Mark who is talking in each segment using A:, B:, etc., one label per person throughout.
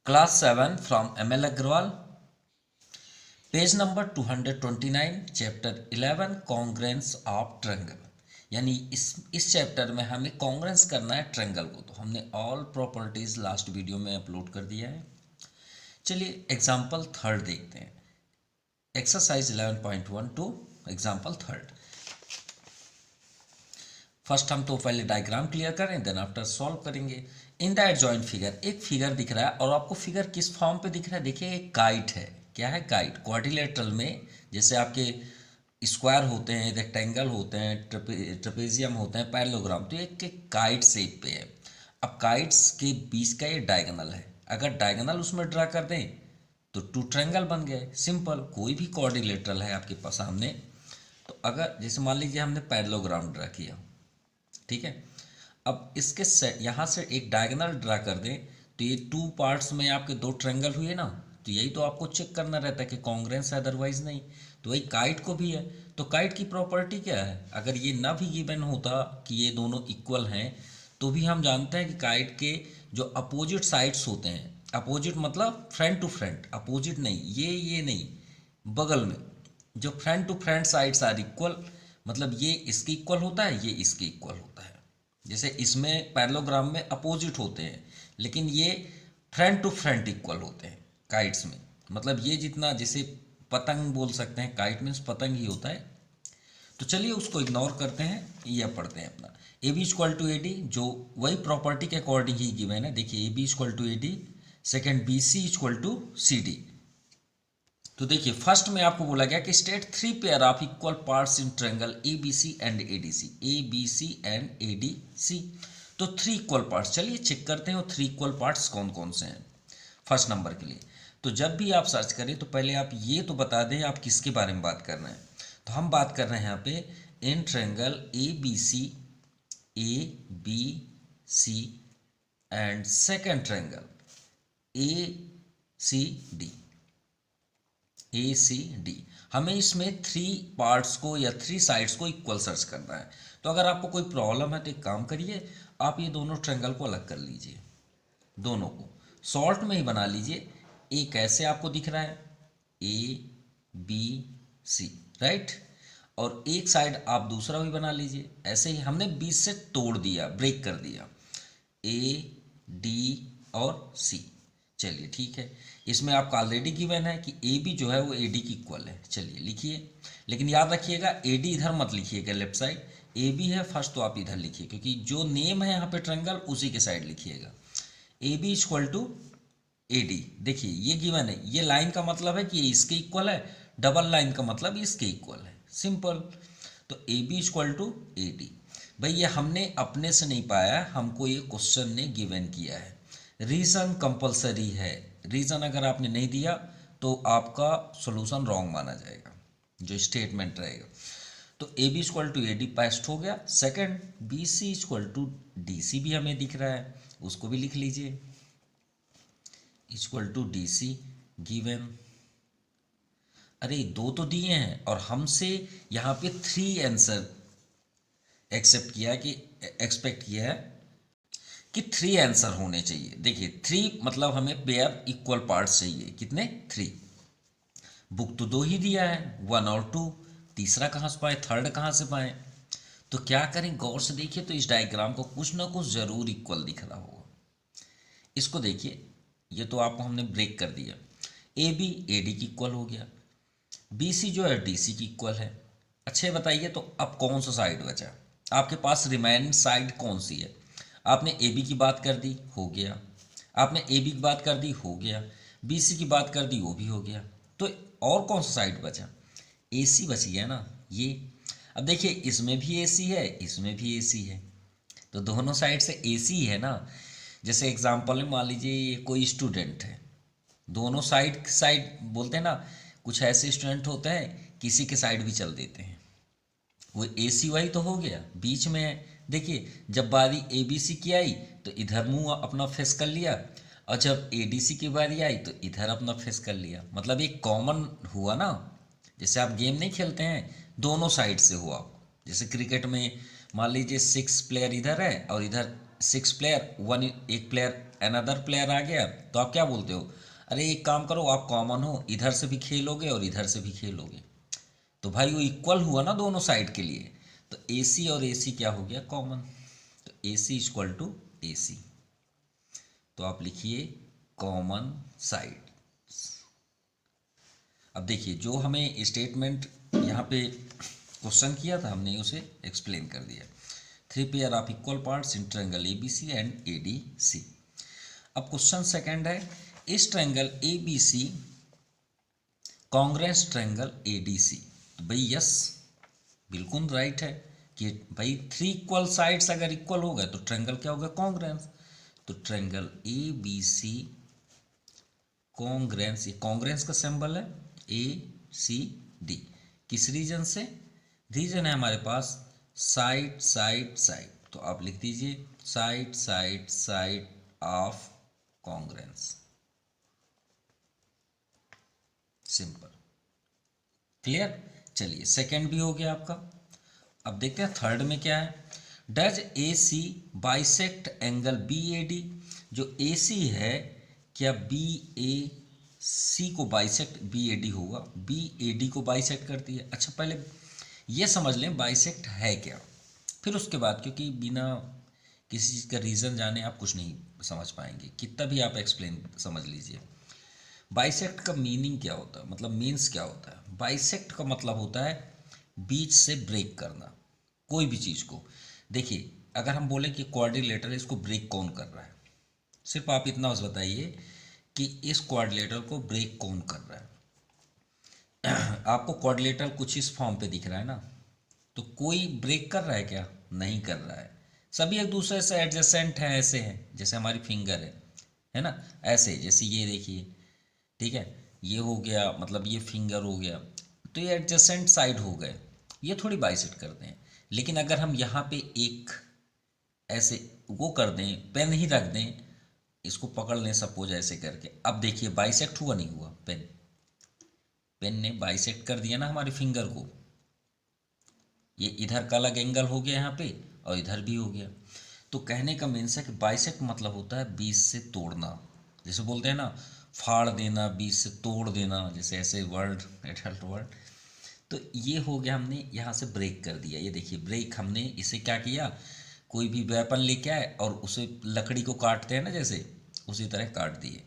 A: Class 7 from ML Agrawal, page number 229, chapter 11 congruence of triangle. यानी इस chapter में हमें कॉन्ग्रेंस करना है ट्रायंगल को। तो हमने ऑल प्रॉपर्टीज लास्ट वीडियो में अपलोड कर दिया है। चलिए एग्जांपल थर्ड देखते हैं। Exercise 11.12 example third. फर्स्ट हम तो पहले डायग्राम क्लियर करें, देन आफ्टर सॉल्व करेंगे। इन द एडजॉइंट फिगर एक फिगर दिख रहा है, और आपको फिगर किस फॉर्म पे दिख रहा है? देखिए एक काइट है। क्या है? काइट। क्वाड्रिलेटरल में जैसे आपके स्क्वायर होते हैं, रेक्टेंगल होते हैं, ट्रेपेजियम होते हैं, पैरेललोग्राम, तो एक काइट शेप पे है। अब काइट्स के बीच का ये डायगोनल है। अगर डायगोनल उसमें ड्रा कर दें तो टू ट्रायंगल बन गए। सिंपल। कोई भी क्वाड्रिलेटरल है आपके पास सामने, तो अगर जैसे मान लीजिए हमने पैरेललोग्राम ड्रा किया, ठीक है। अब इसके यहाँ से एक डायगोनल ड्रा कर दें तो ये टू पार्ट्स में आपके दो ट्रायंगल हुए ना। तो यही तो आपको चेक करना रहता है कि कॉन्ग्रेंस है, अदरवाइज नहीं। तो वही काइट को भी है। तो काइट की प्रॉपर्टी क्या है? अगर ये ना भी गिवन होता कि ये दोनों इक्वल हैं, तो भी हम जानते हैं कि काइट के जो अपोजिट साइड्स होते हैं, अपोजिट मतलब फ्रंट टू फ्रंट, अपोजिट नहीं, ये नहीं, बगल में जो front to front sides are equal, मतलब ये इसके इक्वल होता है, ये इसके इक्वल होता है। जैसे इसमें पैरेललोग्राम में अपोजिट होते हैं, लेकिन ये फ्रंट टू फ्रंट इक्वल होते हैं काइट्स में। मतलब ये जितना, जैसे पतंग बोल सकते हैं, काइट मीन्स पतंग ही होता है। तो चलिए उसको इग्नोर करते हैं, ये पढ़ते हैं अपना। A B equal to A D, जो वही प्रॉपर्टी के अकॉर्डिंग ही गिवन है। देखिए A B equal to A D, second B C equal to C D. तो देखिए फर्स्ट में आपको बोला गया कि state three pair of equal parts in triangle A B C and A D C, A B C and A D C. तो three equal parts, चलिए check करते हैं वो थ्री इक्वल पार्ट्स कौन कौन से हैं फर्स्ट नंबर के लिए। तो जब भी आप सर्च करें तो पहले आप ये तो बता दें आप किसके बारे में बात कर रहे हैं। तो हम बात कर रहे हैं यहाँ पे in triangle A B C and second triangle A C D, A C D. हमें इसमें थ्री पार्ट्स को या थ्री साइड्स को इक्वल सर्च करना है। तो अगर आपको कोई प्रॉब्लम है तो एक काम करिए, आप ये दोनों ट्रायंगल को अलग कर लीजिए, दोनों को सॉल्ट में ही बना लीजिए। ए कैसे आपको दिख रहा है? A B C, right. और एक साइड आप दूसरा भी बना लीजिए। ऐसे ही हमने बीच से तोड़ दिया, ब्रेक कर दिया, ए डी और सी। चलिए ठीक है। इसमें आपका ऑलरेडी गिवन है कि ए बी जो है वो ए डी की इक्वल है। चलिए लिखिए, लेकिन याद रखिएगा ए डी इधर मत लिखिएगा, लेफ्ट साइड। ए बी है फर्स्ट, तो आप इधर लिखिए, क्योंकि जो नेम है यहाँ पे ट्रायंगल उसी के साइड लिखिएगा। A B equal to A D. देखिए ये गिवन है, ये लाइन का मतलब है कि ये इसके इक्वल है, डबल लाइन का मतलब इसके इक्वल है। सिंपल। तो A B equal to A D. भाई ये हमने अपने से नहीं पाया, हमको ये क्वेश्चन ने गिवन किया है। रीज़न कंपलसरी है। रीज़न अगर आपने नहीं दिया तो आपका सॉल्यूशन रॉन्ग माना जाएगा, जो स्टेटमेंट रहेगा। तो A B equal to A D passed हो गया। Second B C equal to D C भी हमें दिख रहा है, उसको भी लिख लीजिए, equal to D C given. अरे दो तो दिए हैं और हमसे यहाँ पे थ्री आंसर एक्सेप्ट किया कि एक्सपेक्ट किया है कि थ्री आंसर होने चाहिए। देखिए थ्री मतलब हमें पेयर इक्वल पार्ट्स चाहिए। कितने? थ्री। बुक तो दो ही दिया है, वन और टू। तीसरा कहाँ से पाए, थर्ड कहाँ से पाए? तो क्या करें, गौर से देखिए तो इस डायग्राम को कुछ ना कुछ जरूर इक्वल दिख रहा होगा। इसको देखिए, ये तो आपको हमने ब्रेक कर दिया। ए बी ए डी की इक्वल हो गया, बी सी जो है डी सी की इक्वल है। अच्छे बताइए तो अब कौन सा साइड बचा आपके पास? रिमेनिंग साइड कौन सी है? आपने ए बी की बात कर दी, हो गया। आपने ए बी की बात कर दी, हो गया। बी सी की बात कर दी, वो भी हो गया। तो और कौन सा साइड बचा? ए सी बच गया ना ये। अब देखिए इसमें भी ए सी है, इसमें भी ए सी है, तो दोनों साइड से ए सी है ना। जैसे एग्जाम्पल में मान लीजिए ये कोई स्टूडेंट है, दोनों साइड साइड बोलते हैं ना, कुछ ऐसे स्टूडेंट होते हैं किसी के साइड भी चल देते हैं, वो ए सी वाई तो हो गया, बीच में है। देखिए जब बारी ए बी सी की आई तो इधर मुंह अपना फेस कर लिया, और जब ए डी सी की बारी आई तो इधर अपना फेस कर लिया। मतलब एक कॉमन हुआ ना। जैसे आप गेम नहीं खेलते हैं, दोनों साइड से हुआ। जैसे क्रिकेट में मान लीजिए 6 प्लेयर इधर है और इधर 6 प्लेयर, वन एक प्लेयर अनदर प्लेयर आ गया, तो आप क्या बोलते हो, अरे एक काम करो, आप कॉमन हो, इधर से भी खेलोगे और इधर से भी खेलोगे, तो भाई वो इक्वल हुआ ना दोनों साइड के लिए, तो AC और AC क्या हो गया, कॉमन, तो AC इक्वल टू AC। तो आप लिखिए कॉमन साइड। अब देखिए जो हमें स्टेटमेंट यहाँ पे क्वेश्चन किया था, हमने उसे एक्सप्लेन कर दिया। 3 pair of equal parts in triangle ABC and ADC। अब क्वेश्चन सेकंड है, इस triangle ABC congruence triangle ADC। तो भाई यस, बिल्कुल राइट है कि भाई 3 इक्वल साइड्स अगर इक्वल हो गए तो ट्रायंगल क्या होगा, कॉन्ग्रेंस। तो ट्रायंगल ABC कॉन्ग्रेंस, ये कॉन्ग्रेंस का सिंबल है ACD। किस रीजन से, रीजन है हमारे पास साइड साइड साइड, तो आप लिख दीजिए side side side of congruence, simple, clear. चलिए सेकंड भी हो गया आपका। अब देखते हैं थर्ड में क्या है, does AC bisect angle BAD। जो AC है क्या BAC को बाइसेक्ट, BAD होगा, BAD को बाइसेक्ट करती है। अच्छा पहले ये समझ लें बाइसेक्ट है क्या, फिर उसके बाद, क्योंकि बिना किसी चीज़ का रीज़न जाने आप कुछ नहीं समझ पाएंगे, कितना भी आप एक्सप्लेन समझ लीजिए। बाइसेक्ट का मीनिंग क्या होता है, मतलब मीन्स क्या होता है, बाइसेक्ट का मतलब होता है बीच से ब्रेक करना कोई भी चीज़ को। देखिए अगर हम बोले कि क्वाड्रिलेटरल, इसको ब्रेक कौन कर रहा है, सिर्फ आप इतना बस बताइए कि इस क्वाड्रिलेटरल को ब्रेक कौन कर रहा है। आपको क्वाड्रिलेटरल कुछ इस फॉर्म पे दिख रहा है ना, तो कोई ब्रेक कर रहा है क्या, नहीं कर रहा है, सभी एक दूसरे से एडजेसेंट हैं, ऐसे हैं जैसे हमारी फिंगर है ना, ऐसे जैसे ये देखिए, ठीक है, ये हो गया, मतलब ये फिंगर हो गया, तो ये एडजेसेंट साइड हो गए, ये थोड़ी बाइसेक्ट करते हैं। लेकिन अगर हम यहाँ पे एक ऐसे वो कर दें, पेन ही रख दें, इसको पकड़ लें सपोज ऐसे करके, अब देखिए बाइसेक्ट हुआ नहीं हुआ, पेन, पेन ने बाइसेक्ट कर दिया ना हमारी फिंगर को, ये इधर का अलग एंगल हो गया यहाँ पे और इधर भी हो गया। तो कहने का मीन्स है कि बाइसेक्ट मतलब होता है बीच से तोड़ना, जैसे बोलते हैं ना फाड़ देना, बीच से तोड़ देना, जैसे ऐसे वर्ड, एडल्ट वर्ड। तो ये हो गया, हमने यहाँ से ब्रेक कर दिया, ये देखिए ब्रेक, हमने इसे क्या किया, कोई भी वेपन लेके आए और उसे लकड़ी को काटते हैं ना जैसे, उसी तरह काट दिए।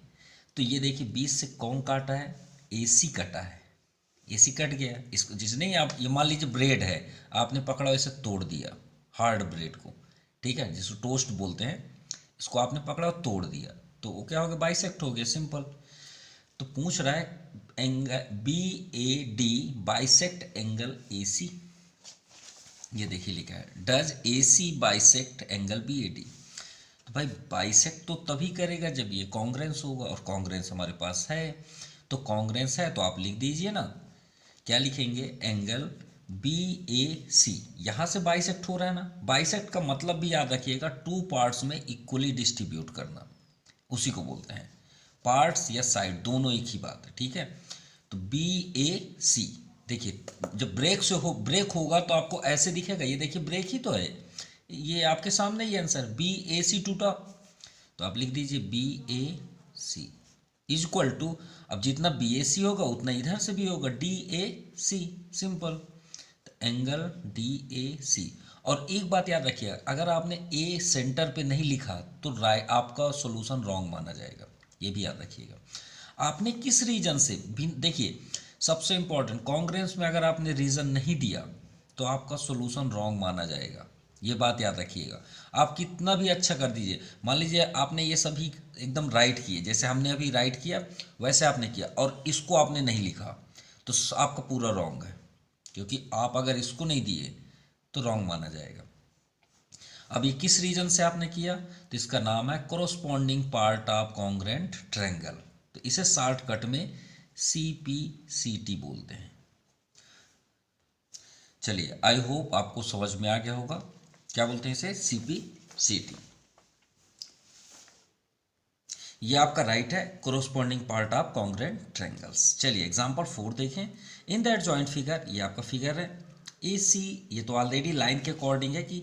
A: तो ये देखिए बीच से कौन काटा है, AC कटा है, AC कट गया। इसको जिसने आप, ये मान लीजिए ब्रेड है, आपने पकड़ा इसे तोड़ दिया, हार्ड ब्रेड को, ठीक है, जिसको टोस्ट बोलते हैं, इसको आपने पकड़ा और तोड़ दिया, तो वो क्या हो गया, बाइसेक्ट हो गया, सिंपल। तो पूछ रहा है angle BAD bisect angle AC, ये देखिए लिखा है does AC bisect angle BAD। तो भाई बाइसेक्ट तो तभी करेगा जब ये कॉन्ग्रेंस होगा, और कॉन्ग्रेंस हमारे पास है, तो कॉन्ग्रेंस है तो आप लिख दीजिए ना, क्या लिखेंगे, एंगल BAC। यहाँ से बाइसेक्ट हो रहा है ना, बाइसेक्ट का मतलब भी याद रखिएगा, 2 पार्ट्स में इक्वली डिस्ट्रीब्यूट करना, उसी को बोलते हैं, पार्ट्स या साइड दोनों एक ही बात है, ठीक है। तो BAC, देखिए जब ब्रेक से हो, ब्रेक होगा तो आपको ऐसे दिखेगा, ये देखिए ब्रेक ही तो है, ये आपके सामने ही आंसर, BAC टूटा, तो आप लिख दीजिए BAC इज इक्वल टू, अब जितना BAC होगा उतना इधर से भी होगा DAC, सिंपल, तो एंगल DAC। और एक बात याद रखिएगा, अगर आपने A सेंटर पे नहीं लिखा तो आपका सॉल्यूशन रॉन्ग माना जाएगा, ये भी याद रखिएगा। आपने किस रीजन से भी, देखिए सबसे इंपॉर्टेंट, कॉन्ग्रेंस में अगर आपने रीजन नहीं दिया तो आपका सॉल्यूशन रॉन्ग माना जाएगा, ये बात याद रखिएगा। आप कितना भी अच्छा कर दीजिए, मान लीजिए आपने ये सभी एकदम राइट किए, जैसे हमने अभी राइट किया वैसे आपने किया, और इसको आपने नहीं लिखा, तो आपका पूरा रॉन्ग है, क्योंकि आप अगर इसको नहीं दिए तो रॉन्ग माना जाएगा। अब ये किस रीजन से आपने किया, तो इसका नाम है corresponding part of congruent triangle, तो इसे शॉर्टकट में CPCT बोलते हैं। चलिए आई होप आपको समझ में आ गया होगा, क्या बोलते हैं इसे, CPCT। ये आपका राइट है, corresponding part of congruent triangles. चलिए एग्जांपल 4 देखें, इन दैट जॉइंट फिगर, ये आपका फिगर है AC, ये तो ऑलरेडी लाइन के अकॉर्डिंग है कि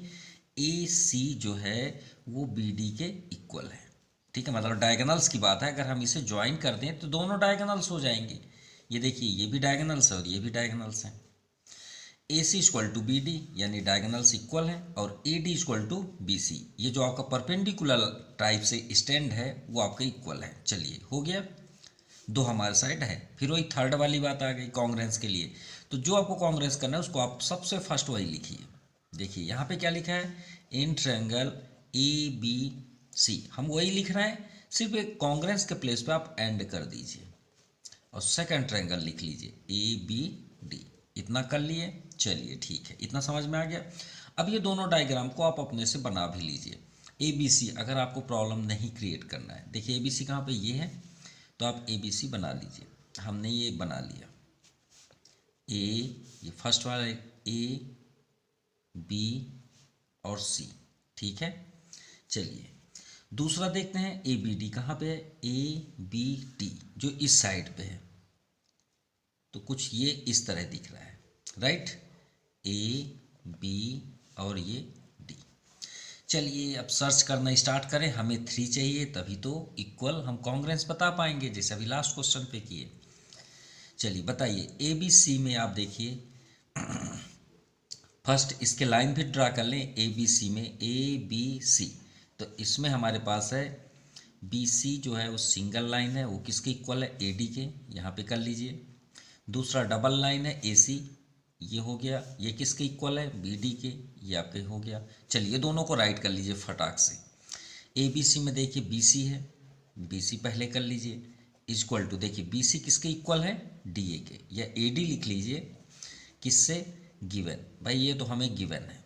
A: ए सी जो है वो बी डी के इक्वल है। ठीक है, मतलब डायगोनल्स की बात है। अगर हम इसे ज्वाइन कर दें तो दोनों डायगोनल्स हो जाएंगे। ये देखिए, ये भी डायगोनल्स है और ये भी डायगोनल्स हैं। A C equal to B D यानी डायगोनल्स इक्वल हैं, और A D equal to B C, ये जो आपका परपेंडिकुलर टाइप से स्टैंड है वो आपके इक्वल है। चलिए, हो गया, दो हमारे साइड है। फिर वही थर्ड वाली बात आ गई कॉन्ग्रेंस के लिए। तो जो आपको कॉन्ग्रेंस करना है उसको आप सबसे फर्स्ट वही लिखिए। देखिए यहाँ पे क्या लिखा है, इन ट्रायंगल ए बी सी, हम वही लिख रहे हैं, सिर्फ एक कॉन्ग्रेंस के प्लेस पे आप एंड कर दीजिए और सेकंड ट्रायंगल लिख लीजिए ए बी डी। इतना कर लिए, चलिए ठीक है, इतना समझ में आ गया। अब ये दोनों डायग्राम को आप अपने से बना भी लीजिए। ए बी सी अगर आपको प्रॉब्लम नहीं क्रिएट करना है, देखिए ए बी सी कहाँ पे, ये है, तो आप ए बी सी बना लीजिए। हमने ये बना लिया, ये फर्स्ट वाला ए बी और सी, ठीक है। चलिए दूसरा देखते हैं, ए बी डी कहाँ पे है, ए बी डी जो इस साइड पे है, तो कुछ ये इस तरह दिख रहा है, राइट, ए बी और ये डी। चलिए अब सर्च करना स्टार्ट करें, हमें 3 चाहिए, तभी तो इक्वल हम कॉन्ग्रेंस बता पाएंगे, जैसे अभी लास्ट क्वेश्चन पे किए। चलिए बताइए, ए बी सी में आप देखिए, फर्स्ट इसके लाइन भी ड्रा कर लें। ए बी सी में, ए बी सी, तो इसमें हमारे पास है बी सी जो है वो सिंगल लाइन है, वो किसके इक्वल है, ए डी के, यहाँ पे कर लीजिए। दूसरा डबल लाइन है ए सी, ये हो गया, ये किसके इक्वल है, बी डी के, ये आपके हो गया। चलिए दोनों को राइट कर लीजिए फटाक से। ए बी सी में देखिए बी सी है, बी सी पहले कर लीजिए, इक्वल टू, देखिए बी सी किसके इक्वल है, डी ए के, या ए डी लिख लीजिए, किससे, गिवन, भाई ये तो हमें गिवन है,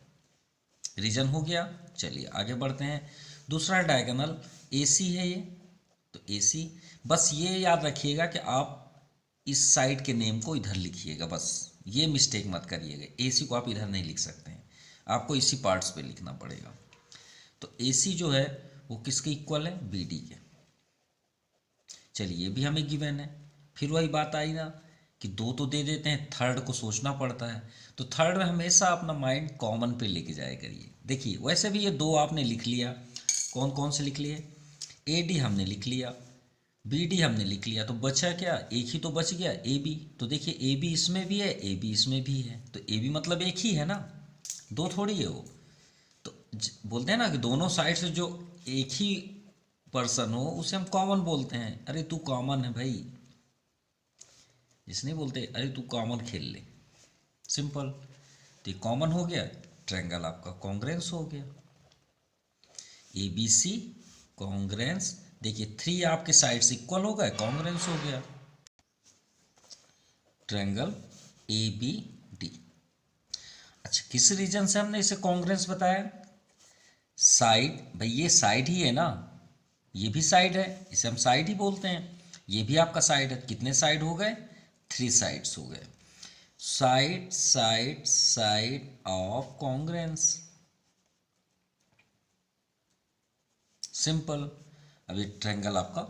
A: रीजन हो गया। चलिए आगे बढ़ते हैं, दूसरा डायगोनल ए सी है ये, तो ए सी, बस ये याद रखिएगा कि आप इस साइड के नेम को इधर लिखिएगा, बस ये मिस्टेक मत करिएगा, ए सी को आप इधर नहीं लिख सकते हैं, आपको इसी पार्ट्स पे लिखना पड़ेगा। तो ए सी जो है वो किसके इक्वल है, बी डी के। चलिए ये भी हमें गिवन है। फिर वही बात आई ना कि दो तो दे देते हैं, थर्ड को सोचना पड़ता है, तो थर्ड में हमेशा अपना माइंड कॉमन पे लेके जाया करिए। देखिए वैसे भी ये दो आपने लिख लिया, कौन कौन से लिख लिए, ए डी हमने लिख लिया, बी डी हमने लिख लिया, तो बचा क्या, एक ही तो बच गया, ए बी। तो देखिए ए बी इसमें भी है, ए बी इसमें भी है, तो ए बी मतलब एक ही है ना, दो थोड़ी है वो। तो बोलते हैं ना कि दोनों साइड से जो एक ही पर्सन हो उसे हम कॉमन बोलते हैं। अरे तू कॉमन है भाई, जिसने बोलते अरे तू कॉमन खेल ले, सिंपल। तो ये कॉमन हो गया, ट्रायंगल आपका कॉन्ग्रेंस हो गया, ए बी सी कॉन्ग्रेंस। देखिए 3 आपके साइड्स इक्वल हो गए, कॉन्ग्रेंस हो गया, ट्रायंगल ए बी डी। अच्छा, किस रीजन से हमने इसे कॉन्ग्रेंस बताया, साइड, भाई ये साइड ही है ना, ये भी साइड है, इसे हम साइड ही बोलते हैं, ये भी आपका साइड है। कितने साइड हो गए, 3 साइड्स हो गए, side side side of congruence, simple. अभी ट्रायंगल आपका,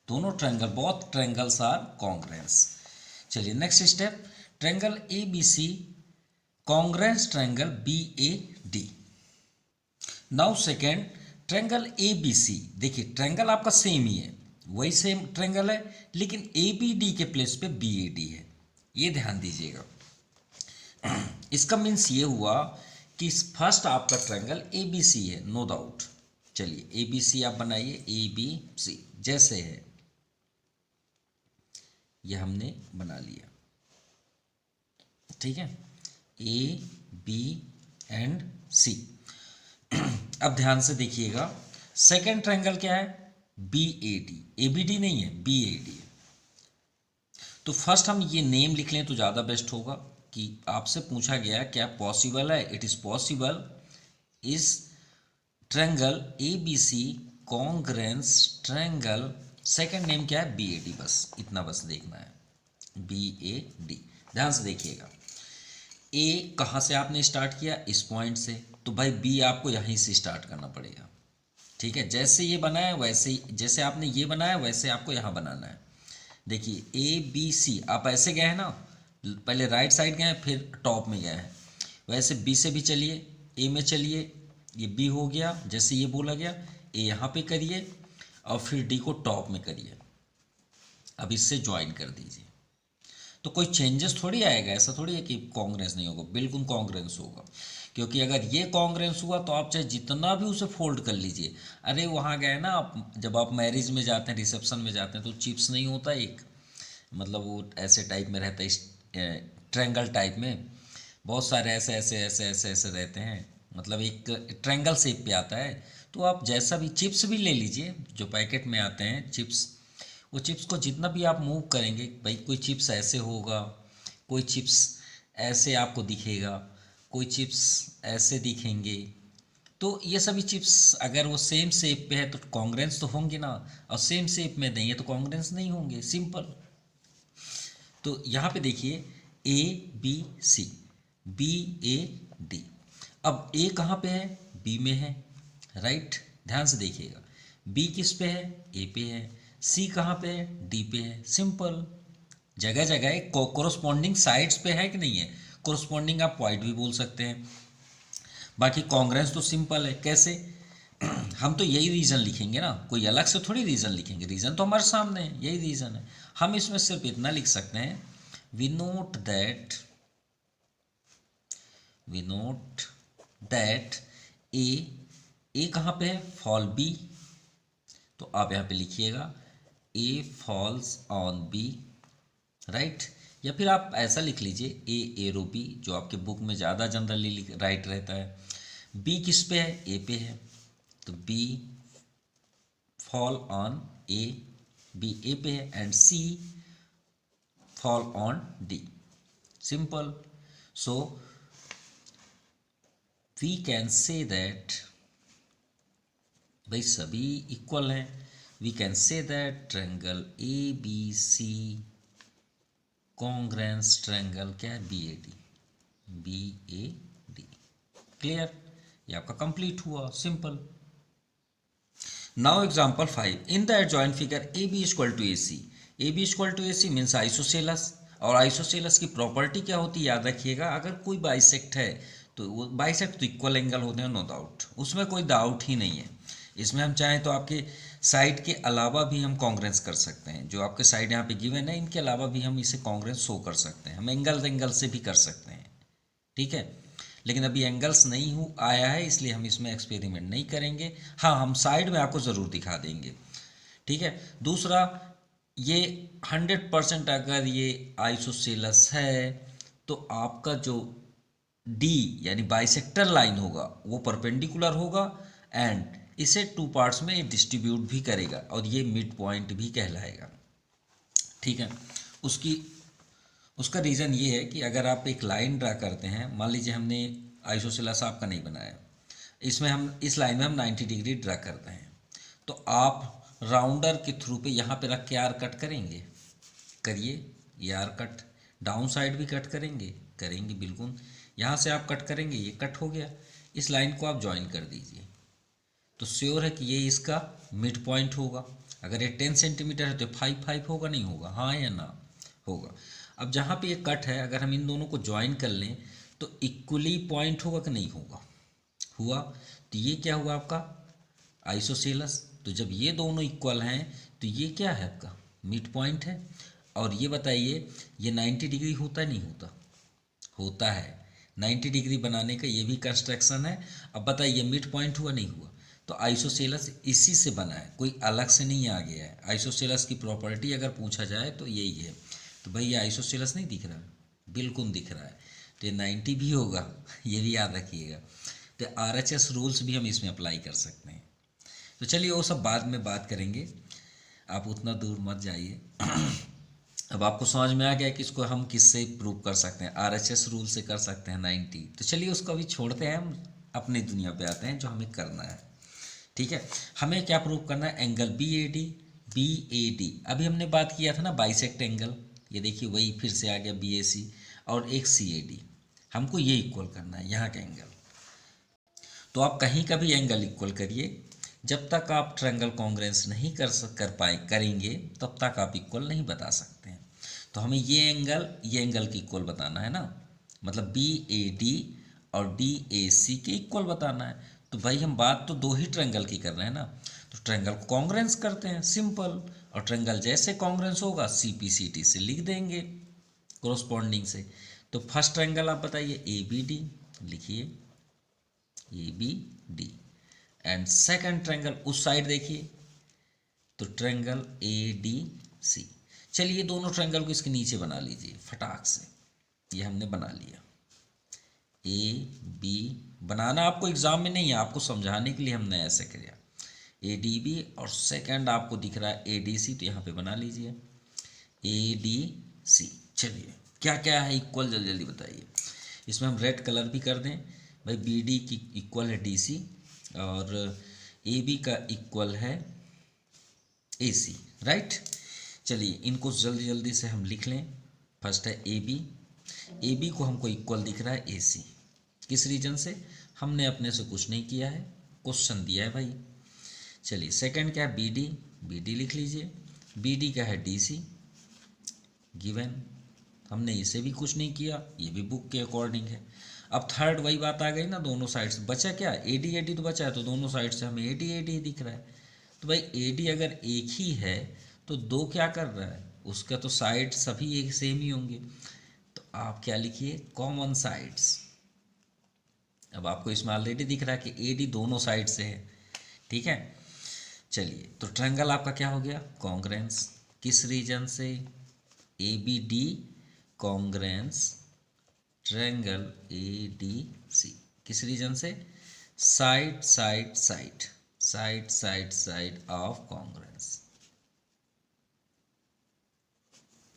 A: दोनों triangle, both triangles are congruence. चलिए next step, triangle A B C congruence triangle B A D. Now second, triangle A B C, देखिए triangle आपका same ही है, वही same triangle है, लेकिन ए बी डी के प्लेस पे बी ए डी है, ये ध्यान दीजिएगा। इसका मीन्स ये हुआ कि फर्स्ट आपका ट्रायंगल ए बी सी है, नो डाउट। चलिए ए बी सी आप बनाइए, ए बी सी जैसे है, ये हमने बना लिया, ठीक है, ए बी एंड सी। अब ध्यान से देखिएगा, सेकेंड ट्रायंगल क्या है, B A D, A B D नहीं है, बी ए डी है। तो फर्स्ट हम ये नेम लिख लें तो ज़्यादा बेस्ट होगा, कि आपसे पूछा गया क्या पॉसिबल है, इट इज़ पॉसिबल इस triangle A B C congruence triangle, second name क्या है, बी ए डी, बस इतना बस देखना है, बी ए डी। ध्यान से देखिएगा, ए कहाँ से आपने स्टार्ट किया, इस पॉइंट से, तो भाई बी आपको यहीं से स्टार्ट करना पड़ेगा, ठीक है। जैसे ये बनाया वैसे ही, जैसे आपने ये बनाया वैसे आपको यहाँ बनाना है। देखिए ए बी सी, आप ऐसे गए हैं ना, पहले राइट साइड गए हैं फिर टॉप में गए हैं, वैसे बी से भी चलिए, ए में चलिए, ये बी हो गया, जैसे ये बोला गया ए यहाँ पे करिए और फिर डी को टॉप में करिए। अब इससे ज्वाइन कर दीजिए, तो कोई चेंजेस थोड़ी आएगा, ऐसा थोड़ी है कि कांग्रेस नहीं होगा, बिल्कुल कांग्रेस होगा। क्योंकि अगर ये कांग्रेस हुआ तो आप चाहे जितना भी उसे फोल्ड कर लीजिए। अरे वहाँ गए ना आप, जब आप मैरिज में जाते हैं, रिसेप्शन में जाते हैं, तो चिप्स नहीं होता एक, मतलब वो ऐसे टाइप में रहता है, ट्रैंगल टाइप में, बहुत सारे ऐसे ऐसे ऐसे ऐसे ऐसे रहते हैं, मतलब एक ट्रैंगल शेप पे आता है। तो आप जैसा भी चिप्स भी ले लीजिए, जो पैकेट में आते हैं चिप्स, वो चिप्स को जितना भी आप मूव करेंगे, भाई कोई चिप्स ऐसे होगा, कोई चिप्स ऐसे आपको दिखेगा, कोई चिप्स ऐसे दिखेंगे, तो ये सभी चिप्स अगर वो सेम शेप पे है तो कांग्रेंस तो होंगे ना, और सेम शेप में नहीं है तो कांग्रेंस नहीं होंगे, सिंपल। तो यहाँ पे देखिए A B C, B A D. अब ए कहाँ पे है, बी में है, राइट, ध्यान से देखिएगा। बी किस पे है, ए पे है। सी कहाँ पे है, डी पे है, सिंपल। जगह जगह कोरोस्पॉन्डिंग साइड्स पे है कि नहीं है, कोरोस्पॉन्डिंग आप पॉइंट भी बोल सकते हैं। बाकी कांग्रेंस तो सिंपल है, कैसे हम तो यही रीज़न लिखेंगे ना, कोई अलग से थोड़ी रीज़न लिखेंगे, रीज़न तो हमारे सामने है, यही रीज़न है। हम इसमें सिर्फ इतना लिख सकते हैं, वी नोट दैट ए कहाँ पे है, फॉल बी, तो आप यहाँ पे लिखिएगा ए फॉल्स ऑन बी, राइट। या फिर आप ऐसा लिख लीजिए ए एरो बी, जो आपके बुक में ज़्यादा जनरली राइट रहता है। बी किस पे है, ए पे है, तो B fall on A, B A पे है, and C fall on D, simple. So we can say that, भाई सभी इक्वल हैं, we can say that triangle A B C congruence triangle क्या है, बी ए डी। क्लियर, ये आपका complete हुआ, simple. Now example 5, in the adjoint figure A B equal to A C, A B equal to A C means isosceles. और isosceles की property क्या होती है, याद रखिएगा, अगर कोई बाइसेक्ट है तो वो बाइसेक्ट तो इक्वल एंगल होते हैं, नो डाउट, उसमें कोई डाउट ही नहीं है। इसमें हम चाहें तो आपके साइड के अलावा भी हम कांग्रेंस कर सकते हैं, जो आपके साइड यहाँ पे गिवन है इनके अलावा भी हम इसे कांग्रेंस शो कर सकते हैं, हम एंगल से भी कर सकते हैं, ठीक है। लेकिन अभी एंगल्स नहीं आया है, इसलिए हम इसमें एक्सपेरिमेंट नहीं करेंगे। हाँ, हम साइड में आपको ज़रूर दिखा देंगे, ठीक है। दूसरा, ये 100% अगर ये आइसोसेलस है तो आपका जो डी यानी बाइसेक्टर लाइन होगा वो परपेंडिकुलर होगा, एंड इसे 2 पार्ट्स में डिस्ट्रीब्यूट भी करेगा, और ये मिड पॉइंट भी कहलाएगा, ठीक है। उसका रीज़न ये है कि अगर आप एक लाइन ड्रा करते हैं, मान लीजिए हमने आइसोसेलस आपका नहीं बनाया, इसमें हम इस लाइन में हम 90 डिग्री ड्रा करते हैं, तो आप राउंडर के थ्रू पे यहाँ पे रख के आर कट करेंगे, करिए, ये आर कट, डाउन साइड भी कट करेंगे बिल्कुल, यहाँ से आप कट करेंगे, ये कट हो गया, इस लाइन को आप ज्वाइन कर दीजिए, तो श्योर है कि ये इसका मिड पॉइंट होगा। अगर ये 10 सेंटीमीटर है तो 5 होगा, नहीं होगा, हाँ या ना, होगा। अब जहाँ पे ये कट है, अगर हम इन दोनों को ज्वाइन कर लें तो इक्वली पॉइंट होगा कि नहीं होगा, हुआ, तो ये क्या हुआ आपका आइसोसेलस। तो जब ये दोनों इक्वल हैं तो ये क्या है आपका मिड पॉइंट है। और ये बताइए, ये 90 डिग्री होता है नहीं होता, होता है, 90 डिग्री बनाने का ये भी कंस्ट्रक्शन है। अब बताइए मिड पॉइंट हुआ नहीं हुआ, तो आइसोसेलस इसी से बना है, कोई अलग से नहीं आ गया है। आइसोसेलस की प्रॉपर्टी अगर पूछा जाए तो यही है। तो भाई ये आइसोसेलस नहीं दिख रहा है, बिल्कुल दिख रहा है, तो ये 90 भी होगा, ये भी याद रखिएगा। तो RHS रूल्स भी हम इसमें अप्लाई कर सकते हैं। तो चलिए वो सब बाद में बात करेंगे, आप उतना दूर मत जाइए। अब आपको समझ में आ गया कि इसको हम किससे प्रूव कर सकते हैं, RHS रूल से कर सकते हैं 90। तो चलिए उसको अभी छोड़ते हैं, हम अपनी दुनिया पे आते हैं, जो हमें करना है, ठीक है। हमें क्या प्रूव करना है, एंगल BAD। अभी हमने बात किया था ना बाइसेक्ट एंगल, ये देखिए वही फिर से आ गया BAC, और एक CAD, हमको ये इक्वल करना है यहाँ का एंगल। तो आप कहीं का भी एंगल इक्वल करिए, जब तक आप ट्रायंगल कांग्रेंस नहीं करेंगे तब तक आप इक्वल नहीं बता सकते हैं। तो हमें ये एंगल की इक्वल बताना है ना, मतलब BAD और DAC के इक्वल बताना है। तो भाई हम बात तो दो ही ट्रायंगल की कर रहे हैं ना, तो ट्रायंगल को कॉन्ग्रेंस करते हैं, सिंपल। और ट्रायंगल जैसे कॉन्ग्रेंस होगा CPCT से लिख देंगे कोरोस्पॉन्डिंग से। तो फर्स्ट ट्रायंगल आप बताइए, ABD लिखिए, ABD। एंड सेकंड ट्रायंगल उस साइड देखिए, तो ट्रायंगल ADC। चलिए दोनों ट्रायंगल को इसके नीचे बना लीजिए फटाक से, ये हमने बना लिया। AB बनाना आपको एग्जाम में नहीं है, आपको समझाने के लिए हमने ऐसे किया। ADB और सेकंड आपको दिख रहा है ADC, तो यहाँ पे बना लीजिए ADC। चलिए क्या क्या है इक्वल, जल्दी जल्दी बताइए। इसमें हम रेड कलर भी कर दें भाई, BD की इक्वल है DC और AB का इक्वल है AC, राइट। चलिए इनको जल्दी जल्दी से हम लिख लें। फर्स्ट है AB को हमको इक्वल दिख रहा है AC, किस रीजन से, हमने अपने से कुछ नहीं किया है, क्वेश्चन दिया है भाई। चलिए सेकंड क्या है BD लिख लीजिए, BD क्या है DC गिवन, हमने इसे भी कुछ नहीं किया, ये भी बुक के अकॉर्डिंग है। अब थर्ड वही बात आ गई ना, दोनों साइड से बचा क्या, AD तो बचा है, तो दोनों साइड से हमें AD दिख रहा है। तो भाई AD अगर एक ही है तो दो क्या कर रहा है, उसका तो साइड सभी एक सेम ही होंगे, तो आप क्या लिखिए, कॉमन साइड्स। अब आपको इसमें ऑलरेडी दिख रहा है कि AD दोनों साइड से है, ठीक है। चलिए तो ट्रायंगल आपका क्या हो गया, कॉन्ग्रेंस, किस रीजन से, ABD कॉन्ग्रेंस ट्रायंगल ADC, किस रीजन से, side side side side side side of congruence,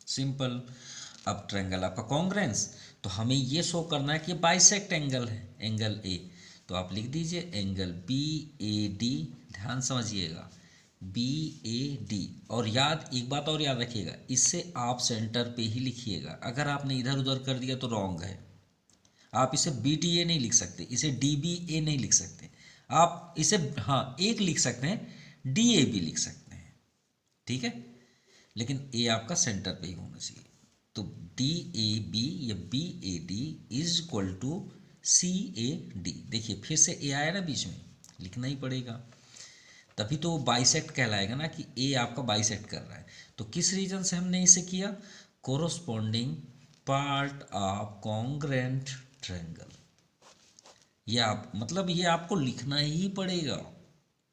A: simple. अब ट्रायंगल आपका कॉन्ग्रेंस, तो हमें ये शो करना है कि बाइसेक्ट एंगल है, एंगल A, तो आप लिख दीजिए एंगल BAD, ध्यान समझिएगा BAD। और याद एक बात और याद रखिएगा, इससे आप सेंटर पे ही लिखिएगा, अगर आपने इधर उधर कर दिया तो रॉन्ग है। आप इसे BTA नहीं लिख सकते, इसे DBA नहीं लिख सकते, आप इसे हाँ एक लिख सकते हैं, DAB लिख सकते हैं, ठीक है, लेकिन A आपका सेंटर पे ही होना चाहिए। तो DAB या BAD is equal to CAD। देखिए फिर से A आया ना बीच में, लिखना ही पड़ेगा, तभी तो बाइसेक्ट कहलाएगा ना, कि A आपका बाइसेक्ट कर रहा है। तो किस रीजन से हमने इसे किया, corresponding part of congruent triangle. ये आप मतलब ये आपको लिखना ही पड़ेगा,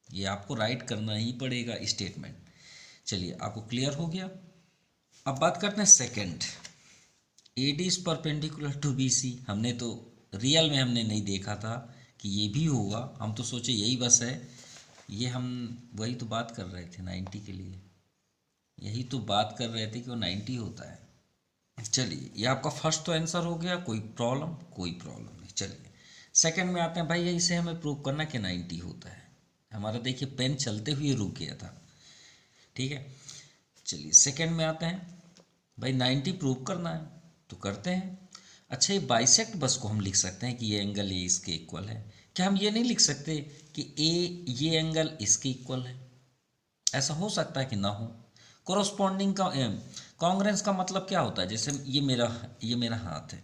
A: ये आपको राइट करना ही पड़ेगा स्टेटमेंट। चलिए आपको क्लियर हो गया। अब बात करते हैं second, AD is perpendicular to BC। हमने तो रियल में हमने नहीं देखा था कि ये भी होगा, हम तो सोचे यही बस है, ये हम वही तो बात कर रहे थे 90 के लिए, यही तो बात कर रहे थे कि वो 90 होता है। चलिए ये आपका फर्स्ट तो आंसर हो गया, कोई प्रॉब्लम, कोई प्रॉब्लम नहीं। चलिए सेकंड में आते हैं भाई, इसे हमें प्रूव करना कि 90 होता है। हमारा देखिए पेन चलते हुए रुक गया था, ठीक है। चलिए सेकंड में आते हैं भाई, 90 प्रूव करना है तो करते हैं। अच्छा ये बाइसेक्ट बस को हम लिख सकते हैं कि ये एंगल ये इसके इक्वल है, क्या हम ये नहीं लिख सकते कि ये एंगल इसके इक्वल है, ऐसा हो सकता है कि ना हो। कोरोस्पॉन्डिंग का कॉन्ग्रेंस का मतलब क्या होता है, जैसे ये मेरा हाथ है,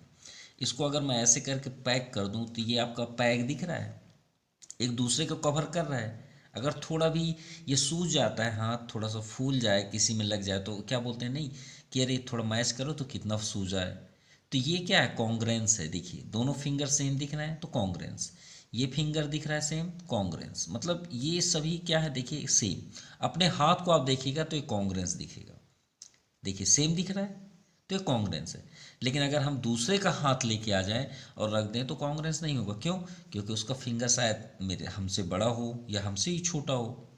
A: इसको अगर मैं ऐसे करके पैक कर दूं तो ये आपका पैक दिख रहा है, एक दूसरे को कवर कर रहा है। अगर थोड़ा भी ये सूज जाता है, हाथ थोड़ा सा फूल जाए, किसी में लग जाए, तो क्या बोलते हैं नहीं कि अरे थोड़ा मैच करो तो कितना सूजा है, तो ये क्या है, कॉन्ग्रेंस है। देखिए दोनों फिंगर सेम दिख रहे हैं तो कॉन्ग्रेंस, ये फिंगर दिख रहा है सेम, कॉन्ग्रेंस, मतलब ये सभी क्या है, देखिए सेम। अपने हाथ को आप देखिएगा तो ये कॉन्ग्रेंस दिखेगा, देखिए सेम दिख रहा है तो ये कॉन्ग्रेंस है। लेकिन अगर हम दूसरे का हाथ लेके आ जाएं और रख दें तो कॉन्ग्रेंस नहीं होगा, क्यों, क्योंकि उसका फिंगर शायद मेरे हमसे बड़ा हो या हमसे ही छोटा हो,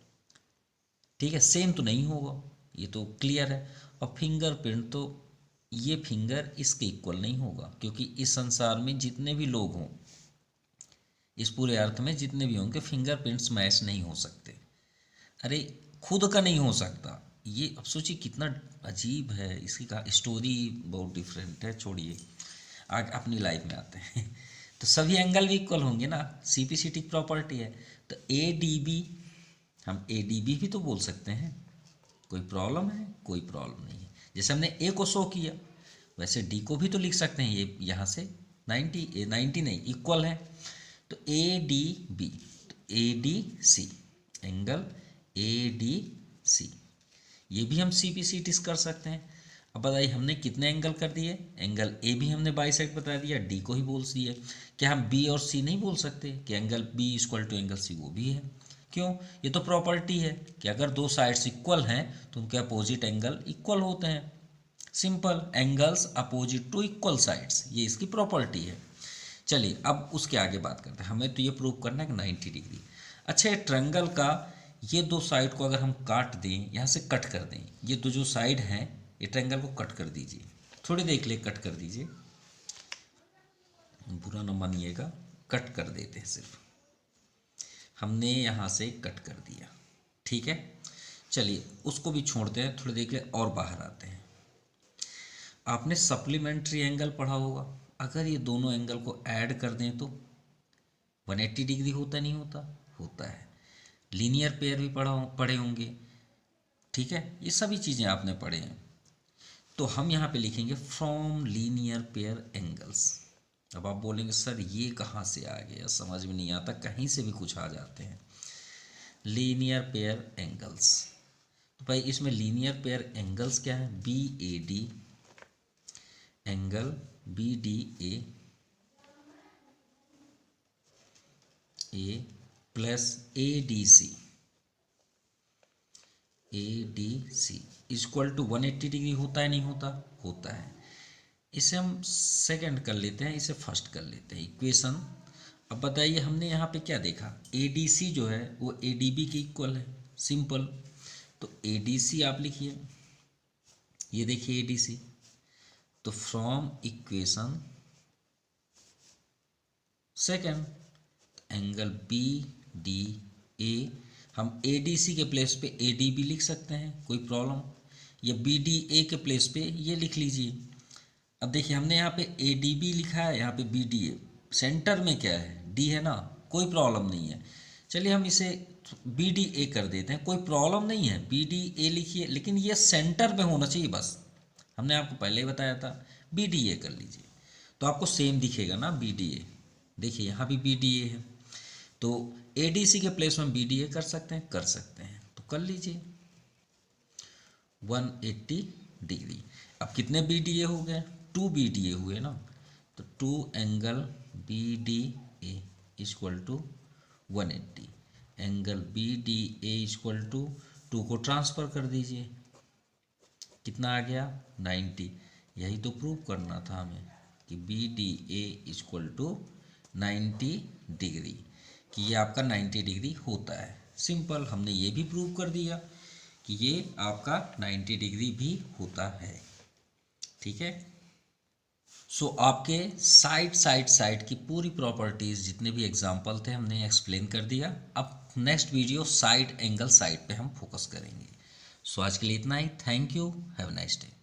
A: ठीक है, सेम तो नहीं होगा, ये तो क्लियर है। और फिंगरप्रिंट तो ये फिंगर इसके इक्वल नहीं होगा, क्योंकि इस संसार में जितने भी लोग हों, इस पूरे अर्थ में जितने भी होंगे, फिंगरप्रिंट्स मैच नहीं हो सकते। अरे खुद का नहीं हो सकता, ये अब सोचिए कितना अजीब है, इसकी का स्टोरी बहुत डिफरेंट है, छोड़िए आज अपनी लाइफ में आते हैं। तो सभी एंगल भी इक्वल होंगे ना, CPCT की प्रॉपर्टी है। तो ADB, हम ADB भी तो बोल सकते हैं, कोई प्रॉब्लम है, कोई प्रॉब्लम नहीं है। जैसे हमने A को शो किया, वैसे D को भी तो लिख सकते हैं, ये यहाँ से 90 नहीं इक्वल है, तो ADB, तो ADC, एंगल ADC, ये भी हम CPCT कर सकते हैं। अब बताइए हमने कितने एंगल कर दिए, एंगल ए भी हमने बाइसेक्ट बता दिया, डी को ही बोल दिए। क्या हम बी और सी नहीं बोल सकते कि angle B equal to angle C, वो भी है। क्यों? ये तो प्रॉपर्टी है कि अगर दो साइड्स इक्वल हैं तो उनके अपोजिट एंगल इक्वल होते हैं। Simple, angles opposite to equal sides, ये इसकी प्रॉपर्टी है। चलिए अब उसके आगे बात करते हैं। हमें तो ये प्रूव करना है कि 90 डिग्री। अच्छा, ये ट्रायंगल का ये दो साइड को अगर हम काट दें, यहाँ से कट कर दें, ये दो जो साइड हैं ये ट्रायंगल को कट कर दीजिए, थोड़ी देख ले, कट कर दीजिए, बुरा न मानिएगा, कट कर देते हैं। सिर्फ हमने यहाँ से कट कर दिया, ठीक है। चलिए उसको भी छोड़ते हैं, थोड़ी देख ले और बाहर आते हैं। आपने सप्लीमेंट्री एंगल पढ़ा होगा, अगर ये दोनों एंगल को ऐड कर दें तो 180 डिग्री होता नहीं होता? होता है। लीनियर पेयर भी पढ़े होंगे, ठीक है, ये सभी चीज़ें आपने पढ़े हैं। तो हम यहाँ पे लिखेंगे फ्रॉम लीनियर पेयर एंगल्स। अब आप बोलेंगे सर ये कहाँ से आ गया, समझ में नहीं आता, कहीं से भी कुछ आ जाते हैं। लीनियर पेयर एंगल्स, तो भाई इसमें लीनियर पेयर एंगल्स क्या है? BAD angle BDA plus ADC equal to 180 degree होता है नहीं होता? होता है। इसे हम सेकंड कर लेते हैं, इसे फर्स्ट कर लेते हैं इक्वेशन। अब बताइए हमने यहाँ पे क्या देखा, ADC जो है वो ADB के इक्वल है, सिंपल। तो ADC आप लिखिए, ये देखिए ADC, तो from equation second angle BDA, हम ADC के प्लेस पे ADB लिख सकते हैं, कोई प्रॉब्लम? या BDA के प्लेस पे ये लिख लीजिए। अब देखिए हमने यहाँ पे ADB लिखा है, यहाँ पे BDA, सेंटर में क्या है? D है ना, कोई प्रॉब्लम नहीं है। चलिए हम इसे BDA कर देते हैं, कोई प्रॉब्लम नहीं है, BDA लिखिए, लेकिन ये सेंटर में होना चाहिए बस। हमने आपको पहले ही बताया था, BDA कर लीजिए तो आपको सेम दिखेगा ना BDA। देखिए यहाँ भी BDA है, तो ADC के प्लेस में BDA कर सकते हैं, कर सकते हैं, तो कर लीजिए 180 डिग्री। अब कितने BDA हो गए? 2 BDA हुए ना, तो 2 angle BDA equal to 180, angle BDA equal to 2 को ट्रांसफ़र कर दीजिए, कितना आ गया? 90। यही तो प्रूव करना था हमें कि BDA इक्वल टू 90 डिग्री, कि ये आपका 90 डिग्री होता है। सिंपल, हमने ये भी प्रूव कर दिया कि ये आपका 90 डिग्री भी होता है, ठीक है। सो आपके साइड की पूरी प्रॉपर्टीज़, जितने भी एग्जाम्पल थे हमने एक्सप्लेन कर दिया। अब next video side angle side पे हम फोकस करेंगे। सो आज के लिए इतना ही। Thank you, have a nice day.